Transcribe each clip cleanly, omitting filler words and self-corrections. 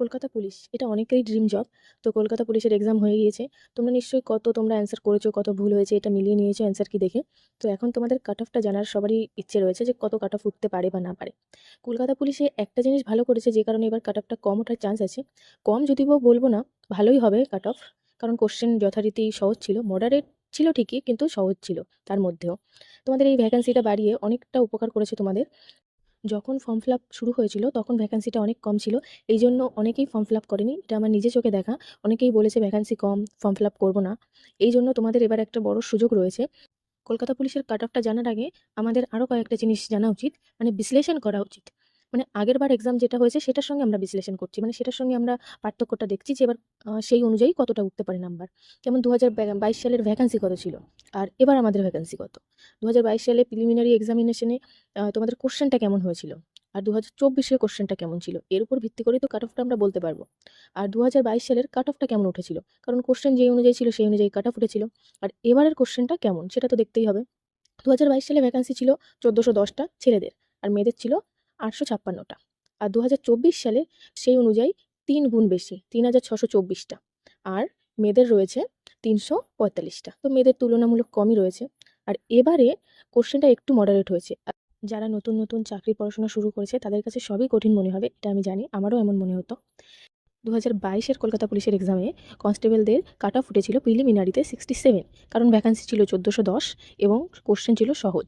Kolkata police এটা অনেকেরই dream job. তো কলকাতা পুলিশের এক্সাম হয়ে গিয়েছে। তোমরা নিশ্চয়ই তোমরা অ্যান্সার করেছো, কত ভুল হয়েছে এটা মিলিয়ে নিয়েছো অ্যান্সার কি দেখে। তো এখন তোমাদের কাট অফটা জানার সবারই ইচ্ছে রয়েছে যে কত কাট অফ উঠতে পারে বা না পারে। কলকাতা পুলিশে একটা জিনিস ভালো করেছে যে কারণে এবার কাট অফটা কম ওঠার চান্স আছে। কম যদিও বলবো না, ভালোই হবে কাট অফ। কারণ কোশ্চেন যথারীতি সহজ ছিল, মডারেট ছিল ঠিকই কিন্তু সহজ ছিল তার মধ্যেও। তোমাদের এই ভ্যাকেন্সিটা বাড়িয়ে অনেকটা উপকার করেছে তোমাদের। যখন ফর্ম ফিল আপ শুরু হয়েছিল তখন ভ্যাকেন্সিটা অনেক কম ছিল। এই জন্য অনেকেই ফর্ম ফিল আপ করেনি, এটা আমার নিজে চোখে দেখা। অনেকেই বলেছে ভ্যাকেন্সি কম, ফর্ম ফিল আপ করবো না। এই জন্য তোমাদের এবার একটা বড় সুযোগ রয়েছে। কলকাতা পুলিশের কাট অফটা জানার আগে আমাদের আরও কয়েকটা জিনিস জানা উচিত, মানে বিশ্লেষণ করা উচিত। মানে আগের বার এক্সাম যেটা হয়েছে সেটার সঙ্গে আমরা বিশ্লেষণ করছি, মানে সেটার সঙ্গে আমরা পার্থক্যটা দেখছি যে এবার সেই অনুযায়ী কতটা উঠতে পারে নাম্বার। যেমন 2022 সালের ভ্যাকেন্সি কত ছিল আর এবার আমাদের ভ্যাকেন্সি কত। 2022 সালে প্রিলিমিনারি এক্সামিনেশনে তোমাদের কোশ্চেনটা কেমন হয়েছিল আর 2024-এর কোশ্চেনটা কেমন ছিল, এর উপর ভিত্তি করেই তো কাট অফটা আমরা বলতে পারবো। আর 2022 সালের কাট অফটা কেমন উঠেছিল, কারণ কোশ্চেন যে অনুযায়ী ছিল সেই অনুযায়ী কাট অফ উঠেছিল। আর এবারের কোশ্চেনটা কেমন সেটা তো দেখতেই হবে। 2022 সালে ভ্যাকেন্সি ছিল 1410টা ছেলেদের, আর মেয়েদের ছিল 856টা। আর 2024 সালে সেই অনুযায়ী 3 গুণ বেশি, 3624টা। আর মেয়েদের রয়েছে 345টা, তো মেয়েদের তুলনামূলক কমই রয়েছে। আর এবারে কোশ্চেনটা একটু মডারেট হয়েছে। আর যারা নতুন নতুন চাকরির পড়াশোনা শুরু করেছে তাদের কাছে সবই কঠিন মনে হবে, এটা আমি জানি, আমারও এমন মনে হতো। 2022-এর কলকাতা পুলিশের এক্সামে কনস্টেবলদের কাট অফ উঠেছিল প্রিলিমিনারিতে 67, কারণ ভ্যাকেন্সি ছিল 1410 এবং কোশ্চেন ছিল সহজ।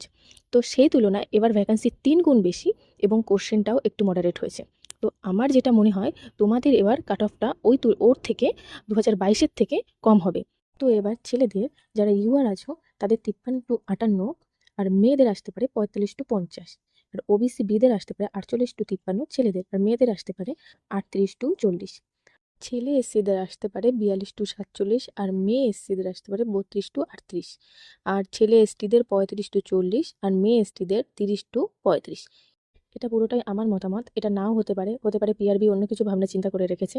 তো সেই তুলনায় এবার ভ্যাকেন্সি 3 গুণ বেশি এবং কোশ্চেনটাও একটু মডারেট হয়েছে। তো আমার যেটা মনে হয় তোমাদের এবার কাট অফটা ওর থেকে 2022-এর থেকে কম হবে। তো এবার ছেলেদের যারা ইউআর আছো তাদের 53-58, আর মেয়েদের আসতে পারে 45-50। আর ওবিসি বিদের আসতে পারে 48-53 ছেলেদের, আর মেয়েদের আসতে পারে 38-40। ছেলে এসসিদের আসতে পারে 42-47, আর মেয়ে এসসিদের আসতে পারে 32-38। আর ছেলে এসটিদের 35-40, আর মেয়ে এসটিদের 30-35। এটা পুরোটাই আমার মতামত, এটা নাও হতে পারে, পিআরবি অন্য কিছু ভাবনা চিন্তা করে রেখেছে।